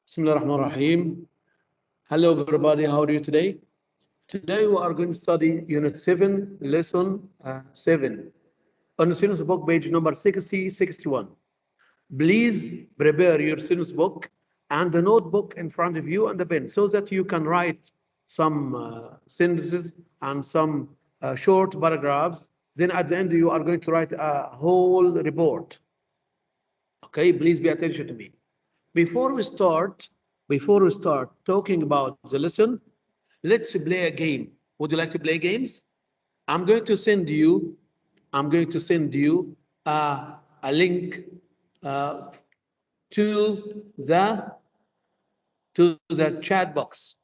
Bismillahirrahmanirrahim. Hello everybody, how are you today? Today we are going to study Unit 7, Lesson 7. On the students book, page number 60-61. Please prepare your students book and the notebook in front of you and the pen so that you can write some sentences and some short paragraphs. Then at the end you are going to write a whole report. Okay, please pay attention to me. Before we start talking about the lesson, let's play a game. Would you like to play games? I'm going to send you a link to the chat box.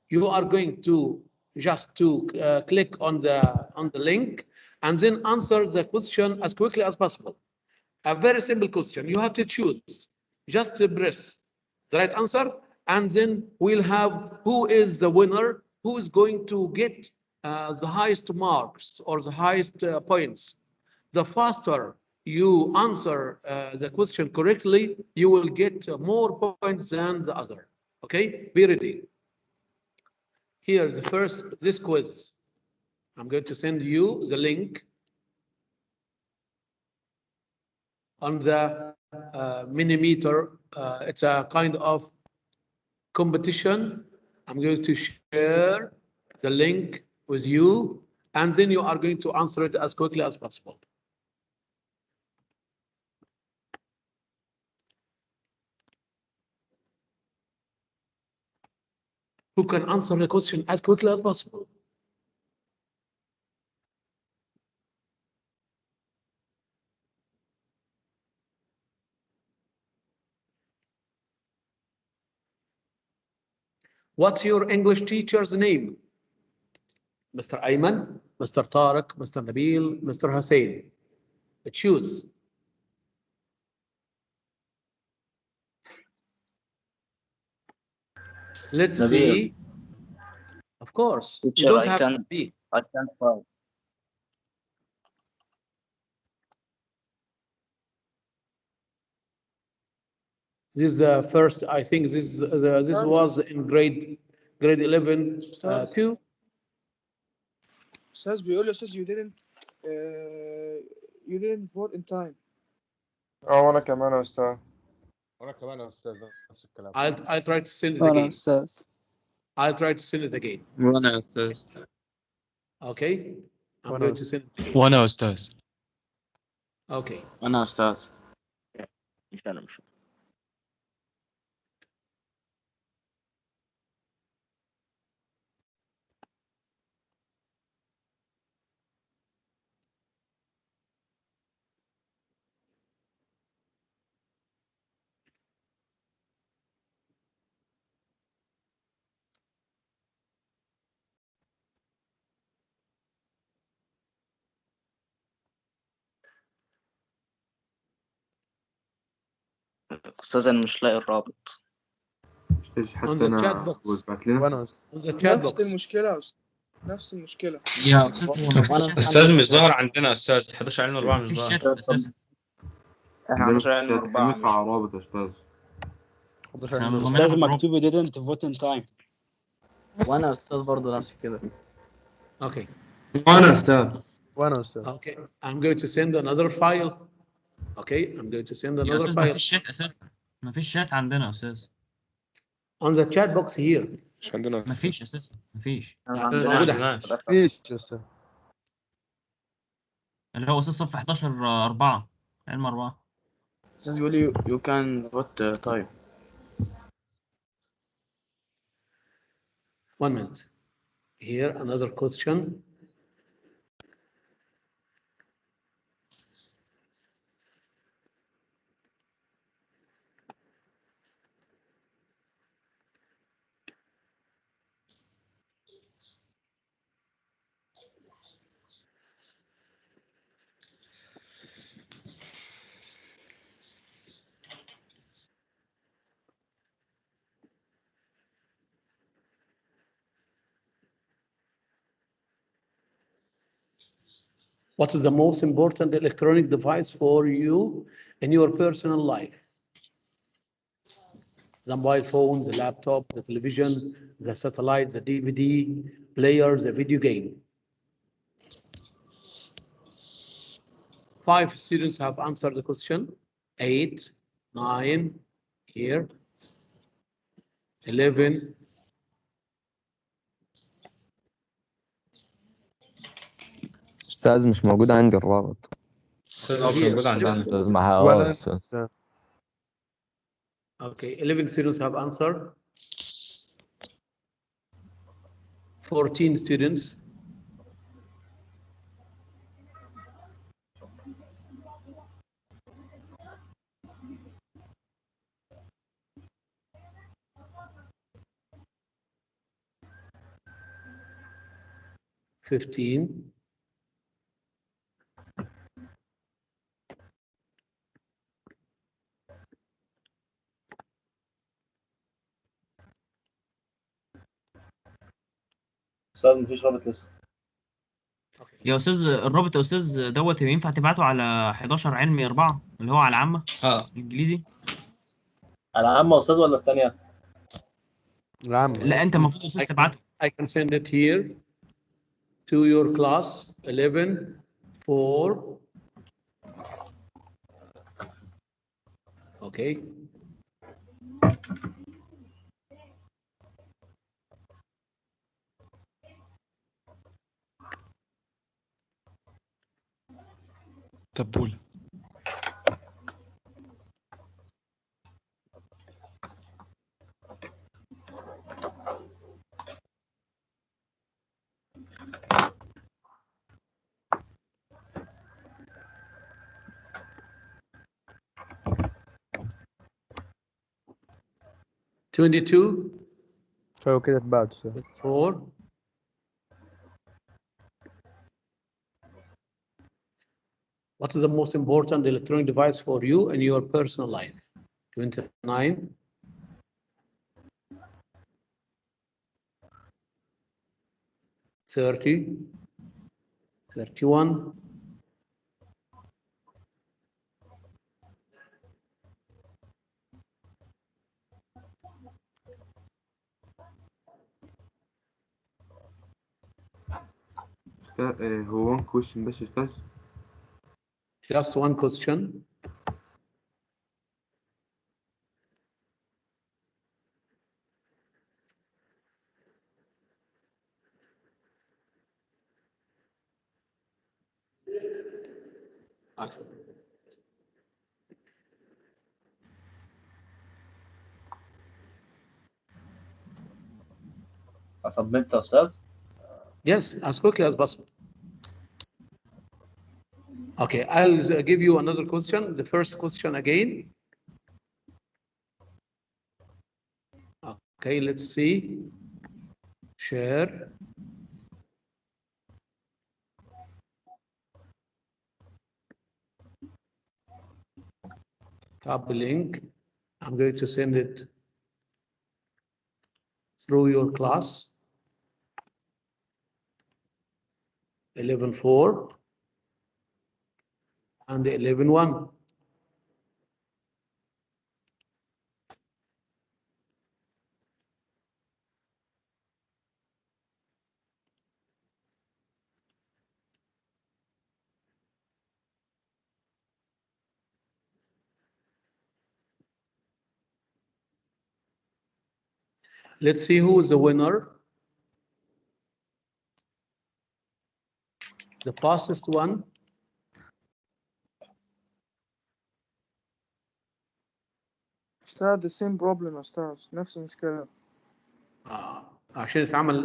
You are going to just click on the link and then answer the question as quickly as possible. A very simple question. You have to choose. Just press the right answer, and then we'll have who is the winner, who is going to get the highest marks or the highest points. The faster you answer the question correctly, you will get more points than the other. Okay, be ready. Here, this quiz. I'm going to send you the link on the Minimeter. It's a kind of competition. I'm going to share the link with you, and then you are going to answer it as quickly as possible. Who can answer the question as quickly as possible? What's your English teacher's name? Mr. Ayman, Mr. Tariq, Mr. Nabil, Mr. Hussein. Choose. Let's Nabil. see. Of course. Teacher, you don't I have can't- to be. I can't find. This is the first, I think this was in grade 11 2. استاذ بيقول لي استاذ you didn't vote in time. وانا كمان يا استاذ. وانا كمان يا استاذ نفس الكلام. I'll try to send it أنا again. أستاذ. I'll try to send it again. وانا يا استاذ. Okay. I'm going to send it again. وانا استاذ. Okay. انا استاذ. مش استاذ انا مش لاقي الرابط. استاذ On حتى the chat انا box. وزعت لنا. وانا On the chat نفس box. المشكلة يا أستاذ. نفس المشكلة. يا استاذ استاذ مش ظاهر عندنا استاذ 11 علم 4 مش في ظاهر. الشات اساسا. احنا عندنا 11 علم الشات 4 حملك على رابط يا استاذ. استاذ مكتوب you didn't vote in time. وانا استاذ برضه نفس كده. Okay. وانا استاذ. وانا استاذ. Okay. I'm going to send another file. Okay. I'm going to send يا another استاذ ما file. فيش شات اساسا. ما فيش شات عندنا يا استاذ. On the chat box here. مش عندنا ما فيش اساسا. ما فيش. موجودة. فيش يا استاذ. اللي هو استاذ صف 11 4 علم 4. استاذ بيقول لي you can vote time. One minute. Here another question. What is the most important electronic device for you in your personal life? the mobile phone, the laptop, the television, the satellite, the DVD player, the video game. 5 students have answered the question. 8, 9, here, 11. أستاذ مش موجود عندي الرابط. أستاذ مش موجود عندنا. أستاذ معاه ولا أستاذ. Okay, 11 students have answered. 14 students. $15. أستاذ مفيش رابط لسه. يا استاذ الرابط يا استاذ دوت ينفع تبعته على 11 علمي 4 اللي هو على عامة انجليزي؟ على عامة أستاذ ولا الثانية؟ العام. لا انت المفروض يا استاذ تبعته. I can send it here to your class 11 4. Okay. تبولة. $22. فهو كده اتبعت أستاذ. 4. What is the most important electronic device for you in your personal life? 29. 30. 31. 'Ustad, هو one question بس أستاذ. Just one question. أصبت يا أستاذ؟ Yes, as quickly as possible. Okay, I'll give you another question. The first question again. Okay, let's see. Share. Copy link. I'm going to send it through your class. 11.4 and 11.1. Let's see who is the winner. The fastest one. أستاذ the same problem يا أستاذ، نفس المشكلة. عشان اتعمل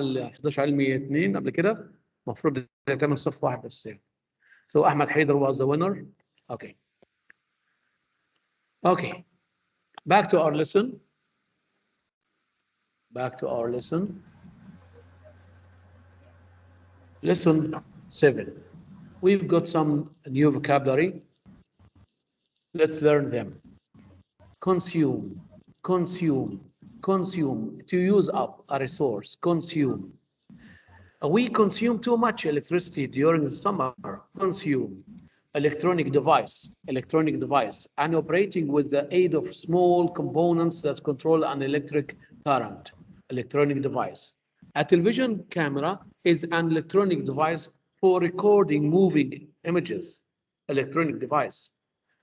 11 علمي 2 قبل كده، المفروض يتعمل صف واحد بس. So Ahmed Haider was the winner. Okay. Okay. Back to our lesson. Back to our lesson. Lesson 7. We've got some new vocabulary. Let's learn them. Consume, consume, consume. To use up a resource, consume. We consume too much electricity during the summer. Consume. electronic device, and operating with the aid of small components that control an electric current, electronic device. A television camera is an electronic device for recording moving images, electronic device.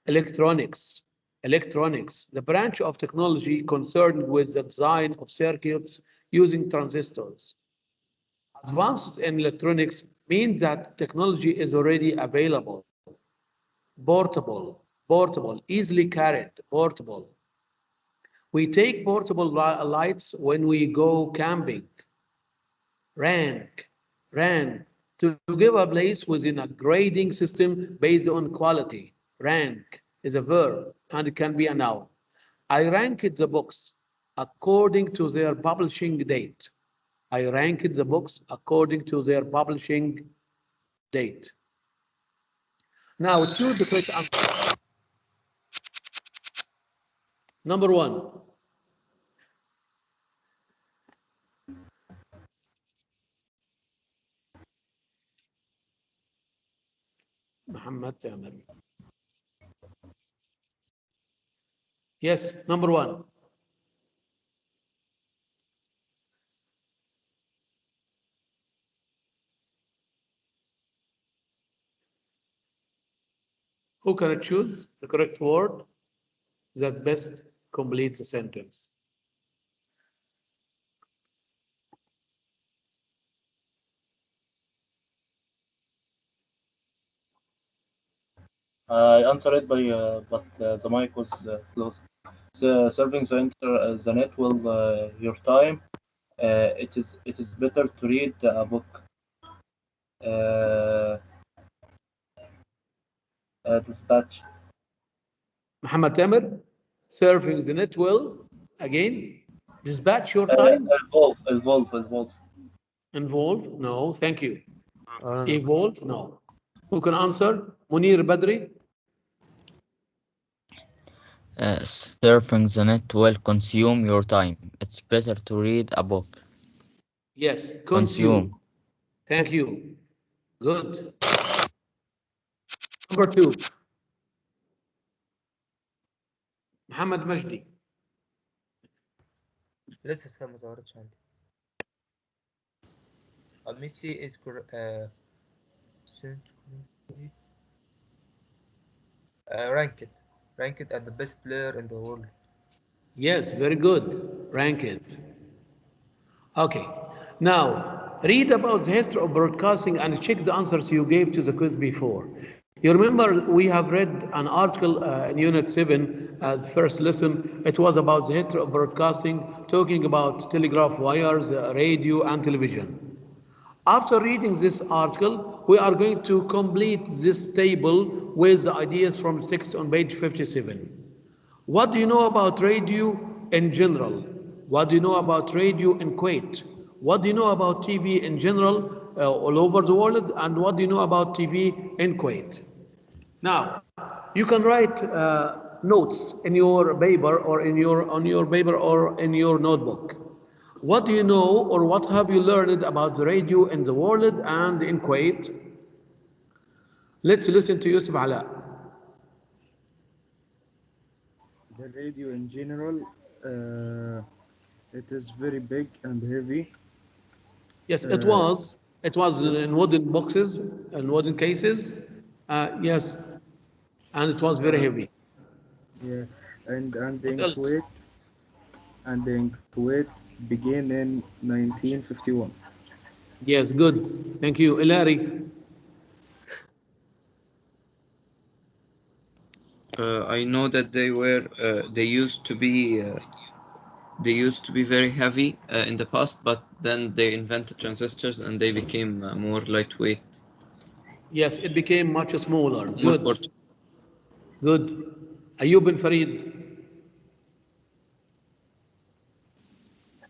Electronics, the branch of technology concerned with the design of circuits using transistors. Advances in electronics means that technology is already available, portable, easily carried, portable. We take portable lights when we go camping. Rank, to give a place within a grading system based on quality. Rank is a verb and it can be a noun. I ranked the books according to their publishing date. I ranked the books according to their publishing date. Now choose the correct answer. Number 1. Muhammad Tamir. Yes, number 1. Who can choose the correct word that best completes the sentence? I answered it by, but the mic was closed. Serving the net will your time. It is better to read a book. Dispatch. Muhammad Tamir, serving the net will, again, dispatch your time. Evolve. Involve? No, thank you. Evolve? No. Who can answer? Munir Badri? Surfing the net will consume your time. It's better to read a book. Yes, consume. Thank you. Good. Number 2. Muhammad Majdi. لسه ما ظهرتش عندي. ميسي is ranked as the best player in the world. Yes, very good. Ranked. Okay. Now, read about the history of broadcasting and check the answers you gave to the quiz before. You remember we have read an article in Unit 7 as first lesson. It was about the history of broadcasting, talking about telegraph wires, radio, and television. After reading this article, we are going to complete this table with the ideas from the text on page 57. What do you know about radio in general? What do you know about radio in Kuwait? What do you know about TV in general all over the world? And what do you know about TV in Kuwait? Now, you can write notes in your paper or on your paper or in your notebook. What do you know or what have you learned about the radio in the world and in Kuwait? Let's listen to Yusuf Ala. The radio in general, it is very big and heavy. Yes, it was. It was in wooden boxes and wooden cases. Yes, and it was very heavy. Yeah, and in else? Kuwait began in 1951. Yes, good. Thank you. Ilari. I know that they used to be very heavy in the past, but then they invented transistors and they became more lightweight. Yes, it became much smaller. More Good. Good. Ayub and Farid.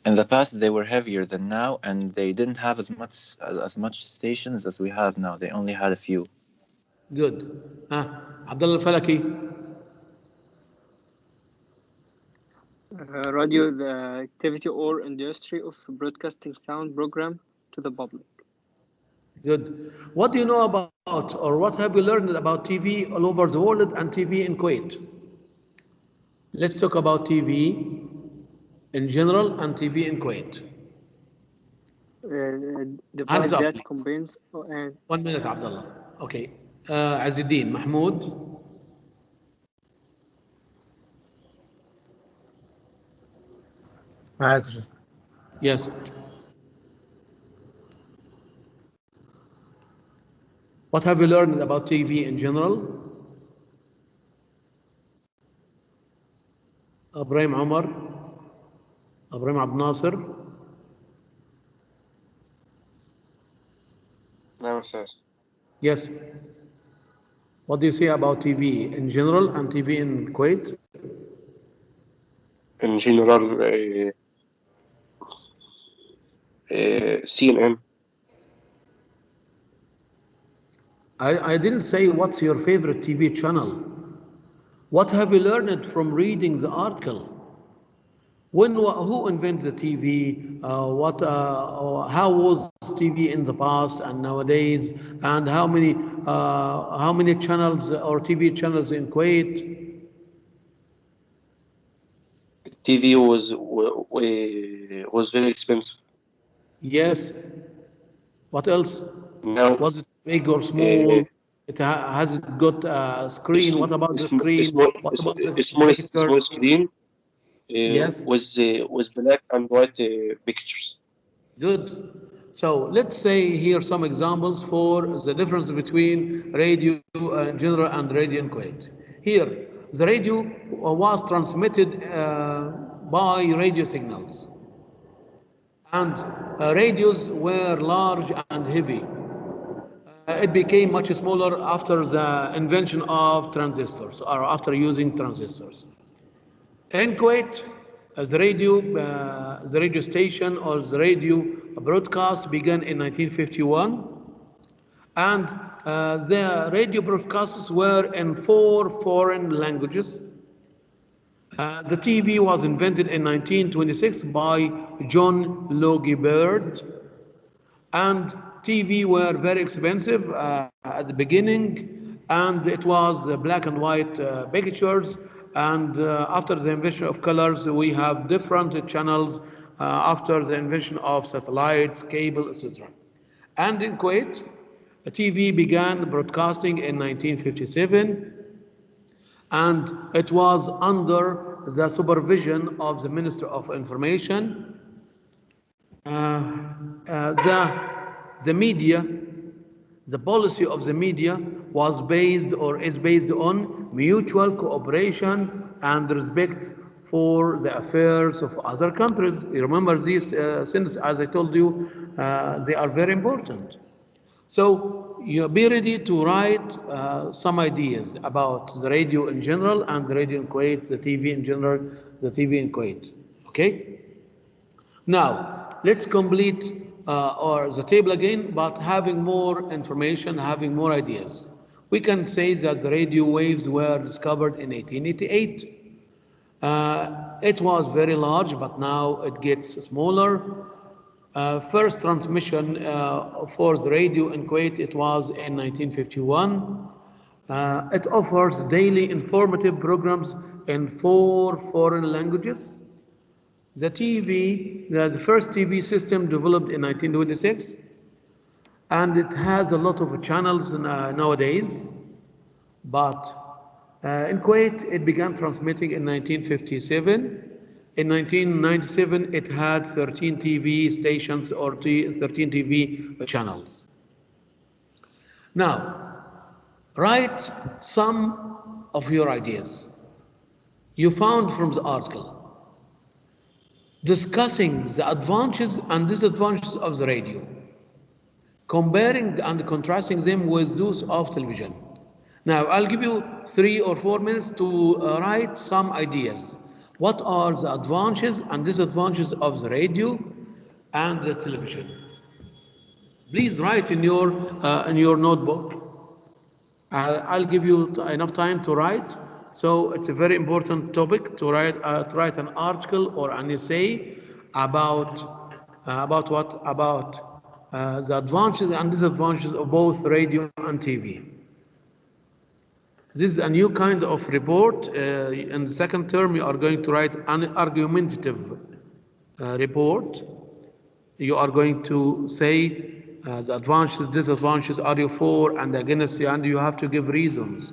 In the past, they were heavier than now, and they didn't have as much stations as we have now. They only had a few. Good. Abdullah Falaki. Radio, the activity or industry of broadcasting sound program to the public. Good. What do you know about, or what have you learned about TV all over the world and TV in Kuwait? Let's talk about TV in general and TV in Kuwait. Device up, that please. combines and 1 minute, Abdullah. Okay. Azzuddin, Mahmoud. معاك. Yes. What have you learned about TV in general? Ibrahim Omar, Ibrahim Abd Nasser. نعم أستاذ. Yes. What do you say about TV in general and TV in Kuwait? In general, CNN. I didn't say what's your favorite TV channel. What have you learned from reading the article? Who invented the TV? How was TV in the past and nowadays? And how many channels or TV channels in Kuwait? TV was very expensive. Yes. What else? Now, was it big or small? Has it got a screen? What about the screen? What about the small screen? Yes. Was black and white pictures. Good. So let's say here some examples for the difference between radio in general and radio in Kuwait. Here, the radio was transmitted by radio signals. And radios were large and heavy. It became much smaller after the invention of transistors, or after using transistors. In Kuwait, the radio station or the radio broadcast began in 1951, and the radio broadcasts were in 4 foreign languages. The TV was invented in 1926 by John Logie Baird, and TV were very expensive at the beginning, and it was black and white pictures. And after the invention of colors, we have different channels after the invention of satellites, cable, etc. And in Kuwait, TV began broadcasting in 1957, and it was under the supervision of the Minister of Information. The media, the policy of the media was based or is based on mutual cooperation and respect for the affairs of other countries. You remember these things, as I told you, they are very important. So you be ready to write some ideas about the radio in general and the radio in Kuwait, the TV in general, the TV in Kuwait. Okay? Now, let's complete or the table again, but having more information, having more ideas. We can say that the radio waves were discovered in 1888. It was very large, but now it gets smaller. First transmission for the radio in Kuwait, it was in 1951. It offers daily informative programs in 4 foreign languages. The TV, the first TV system developed in 1926, and it has a lot of channels nowadays. But in Kuwait, it began transmitting in 1957. In 1997, it had 13 TV stations or 13 TV channels. Now, write some of your ideas you found from the article, discussing the advantages and disadvantages of the radio, comparing and contrasting them with those of television. Now, I'll give you 3 or 4 minutes to write some ideas. What are the advantages and disadvantages of the radio and the television? Please write in your notebook. I'll give you enough time to write. So it's a very important topic to write an article or an essay about what? About the advantages and disadvantages of both radio and TV. This is a new kind of report. In the second term, you are going to write an argumentative report. You are going to say the advantages, disadvantages, are you for and against, and you have to give reasons.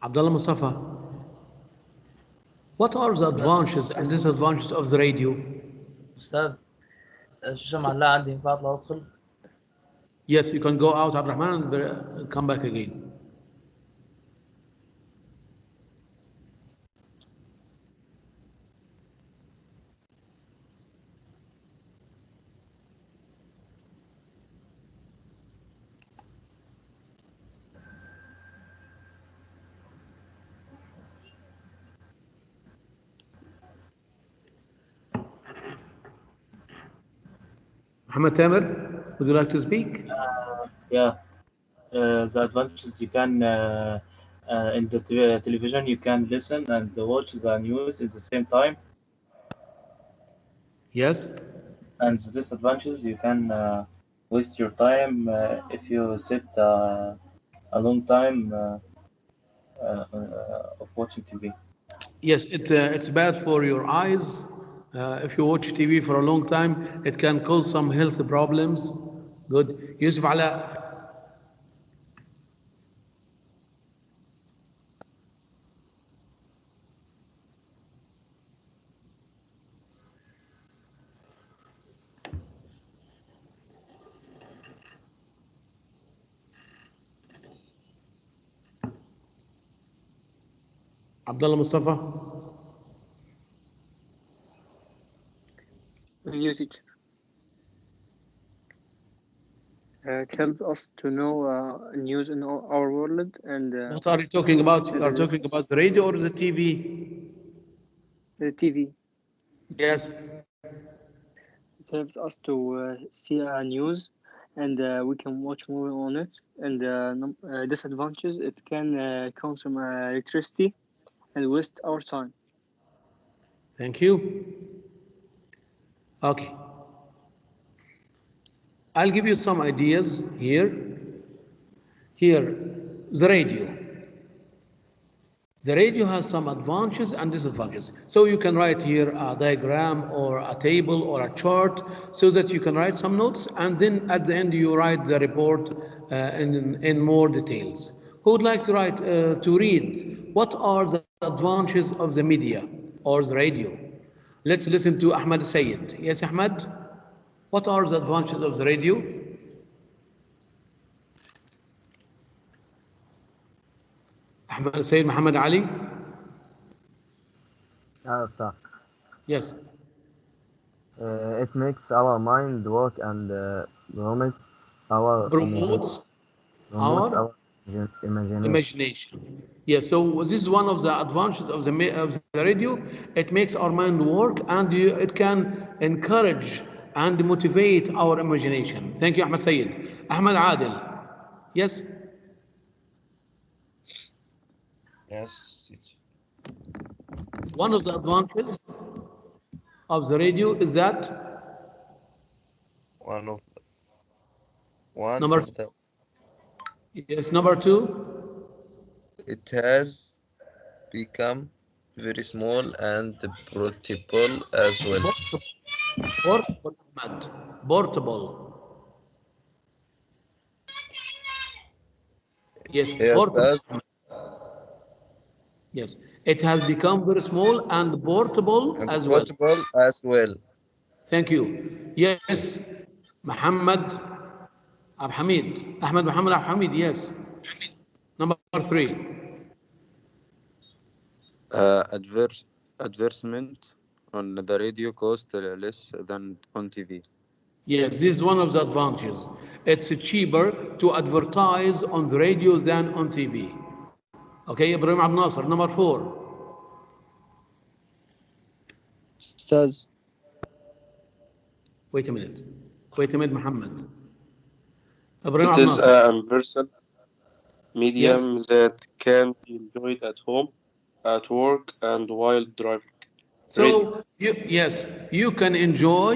Abdullah Mustafa, what are the advantages and disadvantages of the radio? أستاذ الشاشة معلقة عندي، ينفع أطلع أدخل؟ Yes, you can go out, Abdurrahman, and come back again. Muhammad Tamer, would you like to speak? Yeah. The advantages, you can in the television you can listen and watch the news at the same time. Yes. And the disadvantages, you can waste your time if you sit a long time of watching TV. Yes, it's bad for your eyes. If you watch TV for a long time, it can cause some health problems. Good. Yusuf Ala. Abdullah Mustafa. Usage. It helps us to know news in our world and. What are you talking about? You are talking about the radio or the TV? The TV. Yes. It helps us to see news, and we can watch movie on it. And disadvantages, it can consume electricity and waste our time. Thank you. Okay. I'll give you some ideas here. Here, the radio. The radio has some advantages and disadvantages. So you can write here a diagram or a table or a chart so that you can write some notes, and then at the end you write the report in more details. Who would like to write, to read what are the advantages of the media or the radio? Let's listen to Ahmed Sayyid. Yes, Ahmed? What are the advantages of the radio? Ahmed Sayyid Muhammad Ali? Yes. It makes our mind work and promotes our imagination. Yes, so this is one of the advantages of the radio. It makes our mind work, and it can encourage and motivate our imagination. Thank you, Ahmed Sayyid. Ahmed Adil. Yes? Yes. One of the advantages of the radio is that yes, number two, it has become very small and portable as well. Portable. Yes, yes, yes, it has become very small and portable as well. As well. Thank you. Yes, محمد عبد الحميد. أحمد محمد عبد الحميد. Yes. Number 3. Advertisement on the radio cost less than on TV. Yes, this is one of the advantages. It's cheaper to advertise on the radio than on TV. Okay, Ibrahim Abd Nasser. Number 4. أستاذ. Wait a minute, Muhammad. Ibrahim It Abd is Nasser. a universal medium that can be enjoyed at home, at work, and while driving. So you can enjoy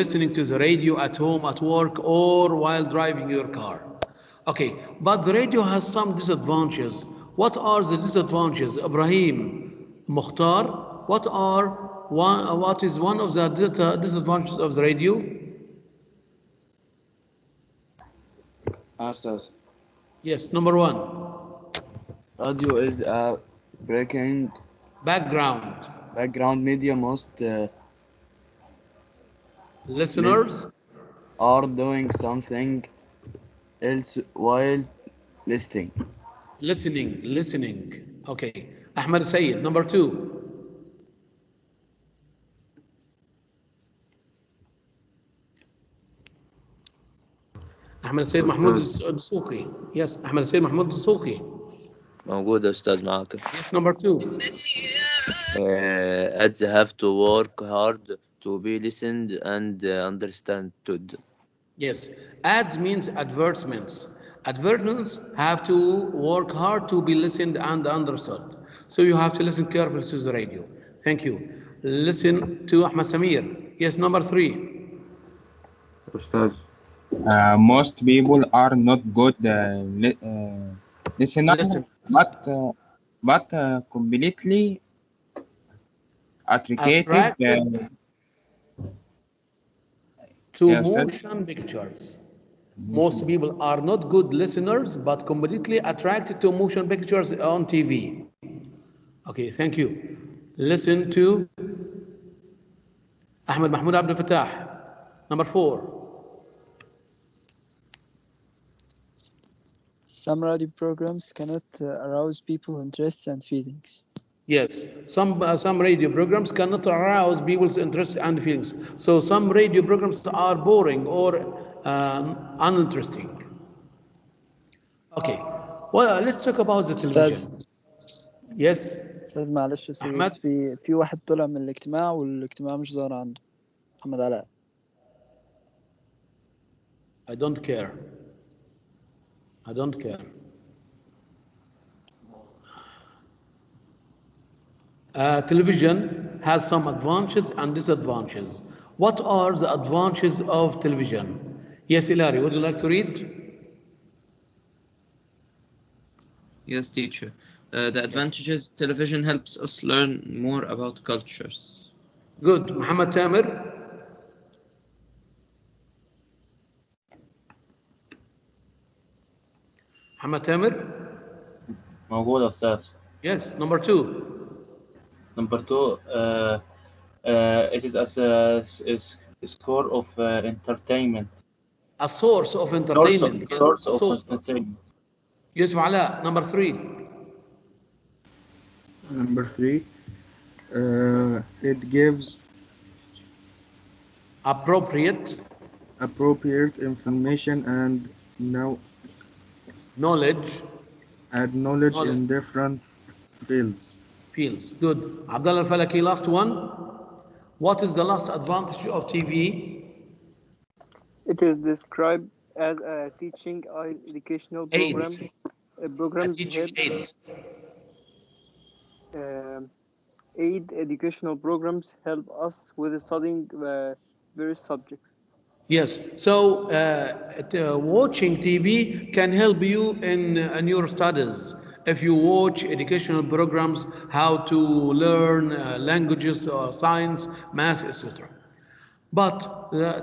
listening to the radio at home, at work, or while driving your car. Okay, but the radio has some disadvantages. What are the disadvantages, Ibrahim Mukhtar? What is one of the disadvantages of the radio? Answers. Yes, number 1. Radio is a background media. Most listeners are doing something else while listening. Listening. Okay. Ahmed Sayyid, number 2. أحمد السيد محمود الدسوقي. Yes, أحمد السيد محمود الدسوقي. موجود أستاذ معك. Yes, number 2. Ads have to work hard to be listened and understood. Yes, ads means advertisements. Advertisements have to work hard to be listened and understood. So you have to listen carefully to the radio. Thank you. Listen to Ahmed Samir. Yes, number 3. أستاذ. Most people are not good listeners, but completely attracted to motion pictures. Most people are not good listeners, but completely attracted to motion pictures on TV. Okay, thank you. Listen to Ahmed Mahmoud Abdel Fattah. Number 4. Some radio programs cannot arouse people's interests and feelings. Yes, some radio programs cannot arouse people's interests and feelings. So some radio programs are boring or uninteresting. Okay, well, let's talk about the television. Yes. أستاذ معلش بس في واحد طلع من الاجتماع والاجتماع مش ظاهر عنده. محمد علاء. I don't care. Television has some advantages and disadvantages. What are the advantages of television? Yes, Ilari, would you like to read? Yes, teacher. The advantages, television helps us learn more about cultures. Good. Muhammad Tamir? Muhammad Tamir? موجود أستاذ. Yes, number 2. Number 2, it is as a score of entertainment. A source of entertainment. Source of entertainment. Yusuf Ala, number 3. Number 3, it gives appropriate information and knowledge in different fields. Good. Abdullah Al-Falaki, last one. What is the last advantage of TV? It is described as a teaching educational program. Programs aid educational programs help us with studying various subjects. Yes, so watching TV can help you in your studies. If you watch educational programs, how to learn languages or science, math, etc. But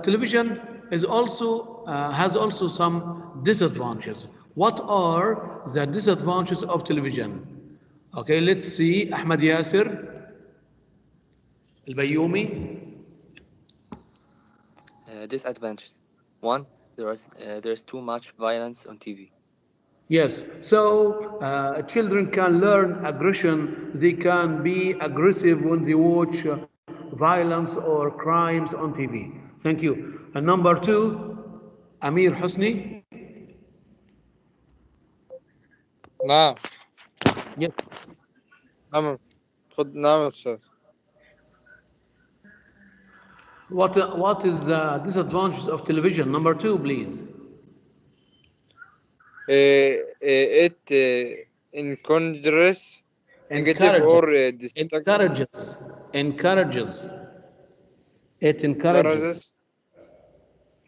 television is also has also some disadvantages. What are the disadvantages of television? Okay, let's see. Ahmed Yasir, Al-Bayoumi. Disadvantages. 1. There's too much violence on TV. Yes, so children can learn aggression. They can be aggressive when they watch violence or crimes on TV. Thank you. And number 2, Amir Husni. نعم. Yes. نعم. نعم أستاذ. What is disadvantages of television? Number 2, please. It encourages negative or encourages. It encourages. It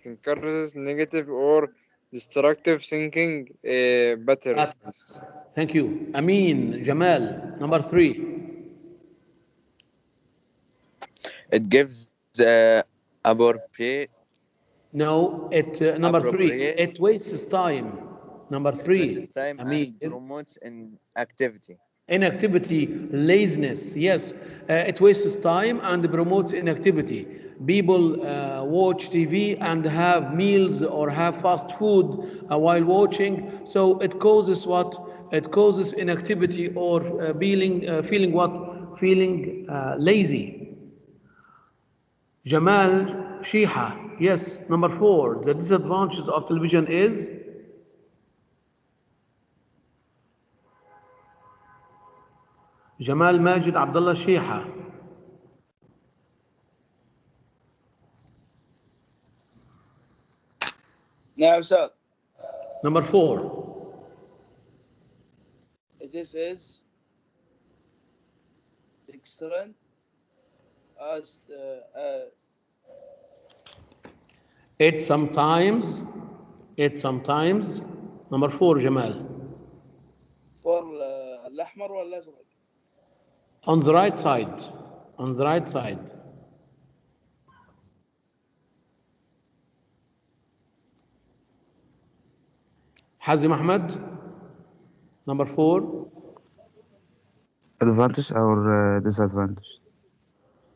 encourages negative or destructive thinking patterns. Thank you. Amin, Jamal, number 3. It gives appropriate. No, number 3. It wastes time. Number 3. Wastes time and promotes inactivity. Inactivity, laziness. Yes, it wastes time and promotes inactivity. People watch TV and have meals or have fast food while watching. So it causes what? It causes inactivity or feeling what? Feeling lazy. Jamal Shiha. Yes, number 4. The disadvantages of television is Jamal Majid Abdullah Shiha. نعم سر. Number 4. This is excellent as It sometimes. Number 4, Jamal. for الأحمر ولا الأزرق؟ On the right side. On the right side. Hazim Ahmed. Number 4. Advantage or disadvantage?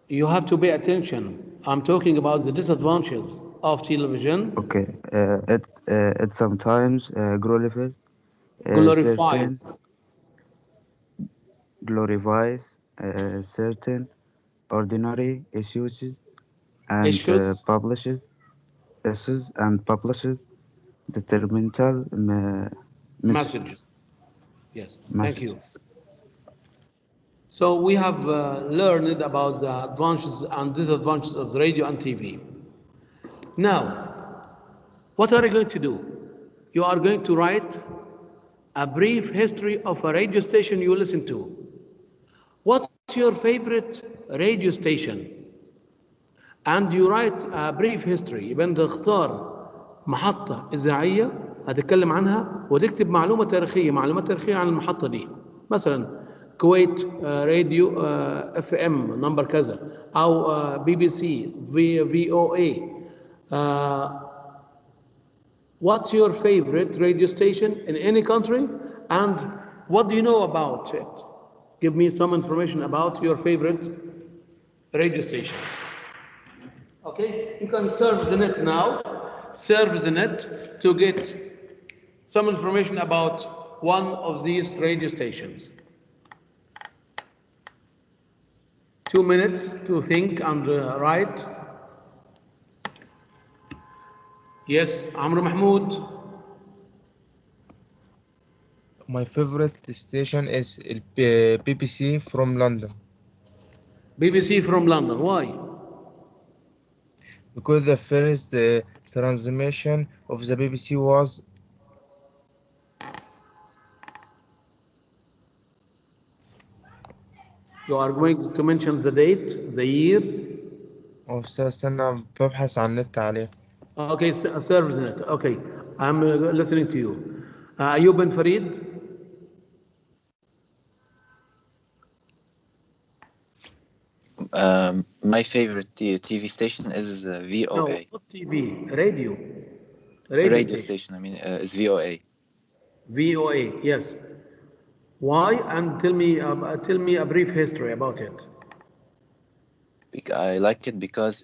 You have to pay attention. I'm talking about the disadvantages of television. Okay. It sometimes glorifies certain ordinary issues and publishes detrimental messages. Yes, thank you. So we have learned about the advantages and disadvantages of the radio and TV. Now, what are you going to do? You are going to write a brief history of a radio station you listen to. What's your favorite radio station? And you write a brief history. يبقى انت تختار محطة إذاعية هتتكلم عنها وتكتب معلومات تاريخية عن المحطة دي. مثلا كويت راديو اف ام نمبر كذا او بي بي سي في او اي. What's your favorite radio station in any country and what do you know about it? Give me some information about your favorite radio station. Okay, you can surf the net now. Surf the net to get some information about one of these radio stations. 2 minutes to think and write. Yes, Amr Mahmoud. My favorite station is BBC from London. BBC from London, why? Because the first transmission of the BBC was You are going to mention the date, the year. استنى ببحث عن النت عليه. Okay, service net. Okay, I'm listening to you. Ayub Ben Farid. My favorite TV station is VOA. No, not TV, radio. Radio station, I mean, is VOA. VOA, yes. Why? And tell me a brief history about it. I like it because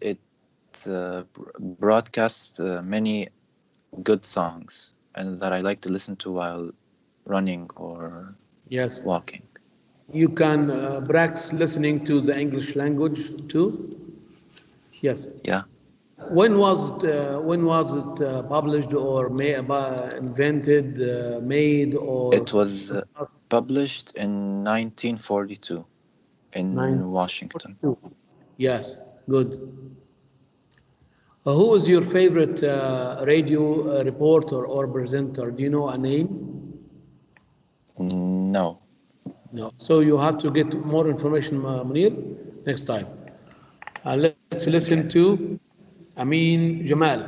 broadcasts many good songs and that I like to listen to while running or Yes. walking. You can practice listening to the English language too. Yes. Yeah. When was it published or invented, made, or? It was published in 1942 in Washington. Yes, good. Who is your favorite radio reporter or presenter? Do you know a name? No. No. So you have to get more information, Munir, next time. Let's listen to Amin Jamal.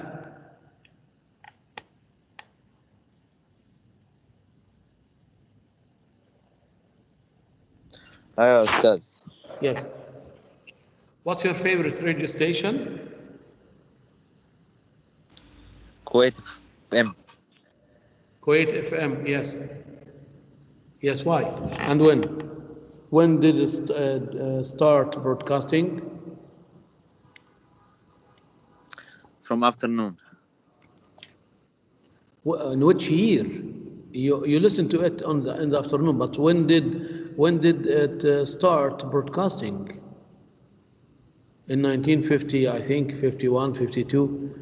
أيوة أستاذ. Yes. What's your favorite radio station? Kuwait FM. Kuwait FM, yes. Yes, why? And when? When did it start broadcasting? From afternoon. In which year? You listen to it in the afternoon, but when did it start broadcasting? In 1950, I think, 51, 52.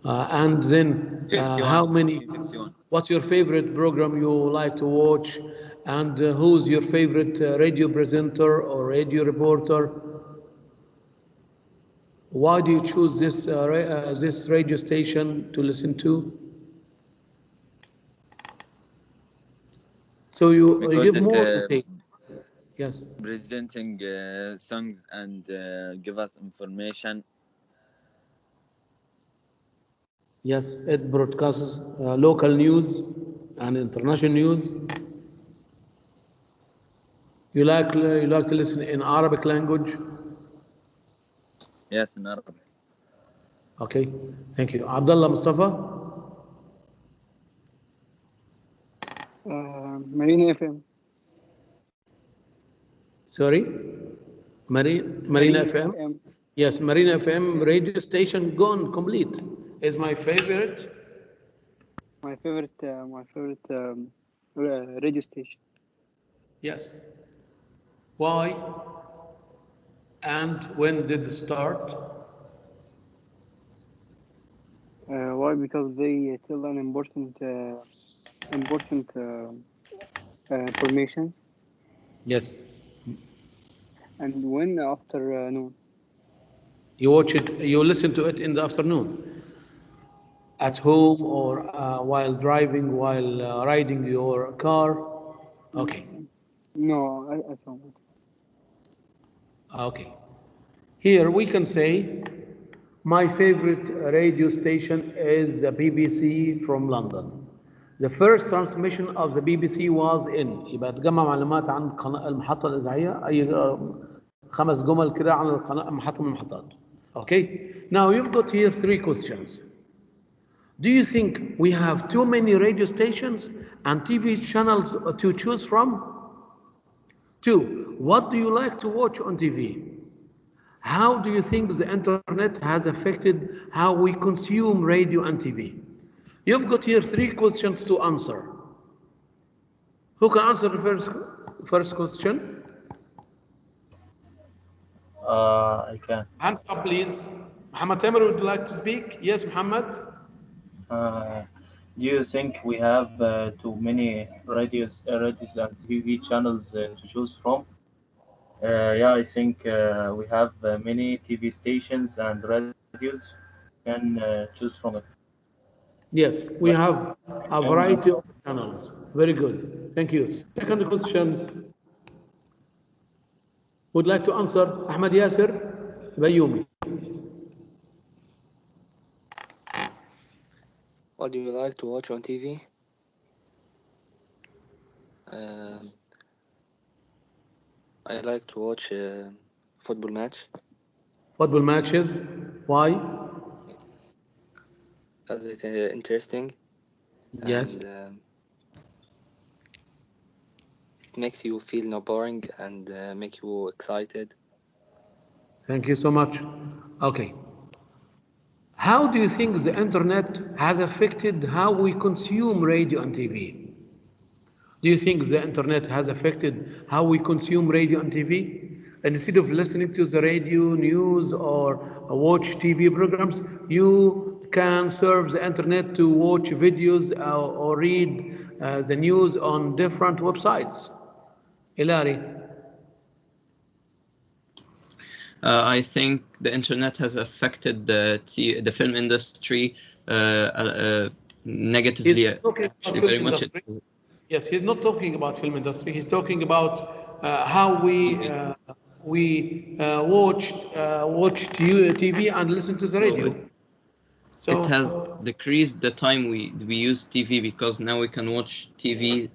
And then how many? 51. What's your favorite program you like to watch? And who's your favorite radio presenter or radio reporter? Why do you choose this radio station to listen to? So you give more detail. Yes. Presenting songs and give us information. Yes, it broadcasts local news and international news. You like to listen in Arabic language? Yes, in Arabic. Okay, thank you. Abdullah Mustafa? Marina FM. Sorry? Marina FM? Yes, Marina FM radio station gone complete. Is my favorite. My favorite radio station. Yes. Why? And when did it start? Why? Because they tell an important informations. Yes. And when afternoon? You watch it. You listen to it in the afternoon, at home or while driving, while riding your car. Okay. No, at home. Okay. Here we can say my favorite radio station is the BBC from London. The first transmission of the BBC was in. يبقى تجمع معلومات عن المحطة الإذاعية أي 5 جمل كده عن القناة محطة من المحطات. Okay. Now you've got here 3 questions. Do you think we have too many radio stations and TV channels to choose from? 2. What do you like to watch on TV? How do you think the internet has affected how we consume radio and TV? You've got here 3 questions to answer. Who can answer the first question? I can. Hands up, please. Muhammad Tamer, would you like to speak? Yes, Muhammad. Do you think we have too many radios and TV channels to choose from? Yeah, I think we have many TV stations and radios can choose from it. Yes, we have a variety of channels. Very good. Thank you. Second question. Would like to answer Ahmed Yasser Bayoumi. What do you like to watch on TV? I like to watch football match. Football matches. Why? Because it's interesting. Yes. And it makes you feel not boring and make you excited. Thank you so much. Okay. How do you think the internet has affected how we consume radio and TV? Do you think the internet has affected how we consume radio and TV? And instead of listening to the radio news or watch TV programs, you can surf the internet to watch videos or read the news on different websites. Hilary. I think the internet has affected the film industry negatively. Actually, very much. Yes, he's not talking about film industry. He's talking about how we watch TV and listen to the radio. So it has decreased the time we use TV, because now we can watch TV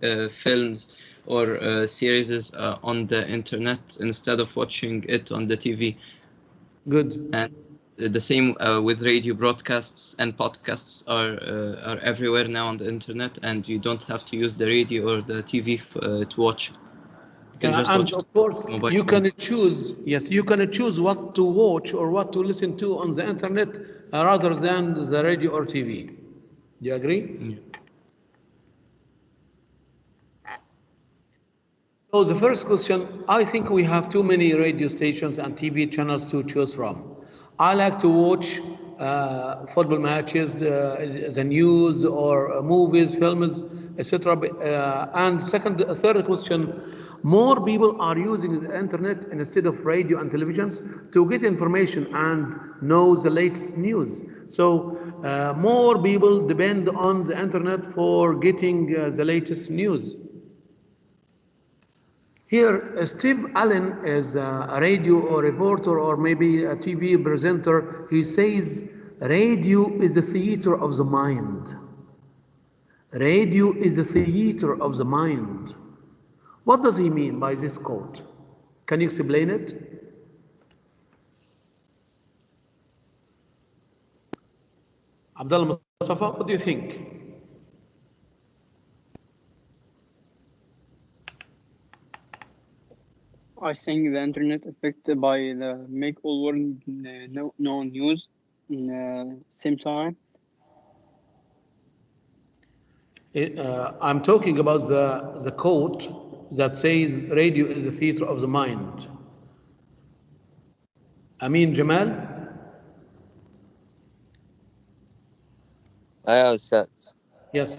films or series on the internet instead of watching it on the TV. Good. And the same with radio broadcasts, and podcasts are everywhere now on the internet, and you don't have to use the radio or the TV to watch. You can just and watch of course, you phone. can choose. Yes, you can choose what to watch or what to listen to on the internet rather than the radio or TV. Do you agree? Yeah. So the first question, I think we have too many radio stations and TV channels to choose from. I like to watch football matches, the news, or movies, films, etc. And third question, more people are using the internet instead of radio and televisions to get information and know the latest news. So more people depend on the internet for getting the latest news. Here, Steve Allen is a radio reporter or maybe a TV presenter. He says, radio is the theater of the mind. Radio is the theater of the mind. What does he mean by this quote? Can you explain it? Abdullah Mustafa, what do you think? I think the internet affected by the make all world know news in same time. I'm talking about the quote that says radio is the theater of the mind. Amin Jamal? Ustaz. Yes.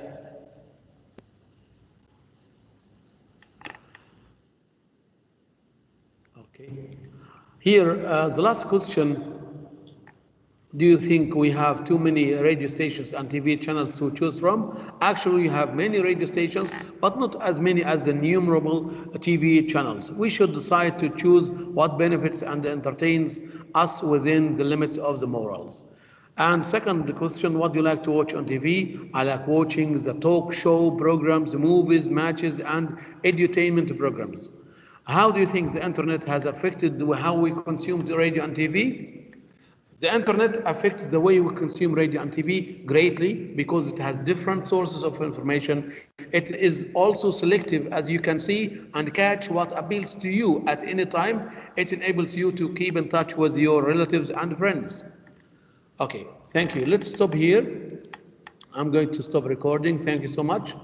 Okay. Here, the last question. Do you think we have too many radio stations and TV channels to choose from? Actually, we have many radio stations, but not as many as the innumerable TV channels. We should decide to choose what benefits and entertains us within the limits of the morals. And second question, what do you like to watch on TV? I like watching the talk show programs, movies, matches, and edutainment programs. How do you think the internet has affected how we consume the radio and TV? The internet affects the way we consume radio and TV greatly because it has different sources of information. It is also selective, as you can see, and catch what appeals to you at any time. It enables you to keep in touch with your relatives and friends. Okay, thank you. Let's stop here. I'm going to stop recording. Thank you so much.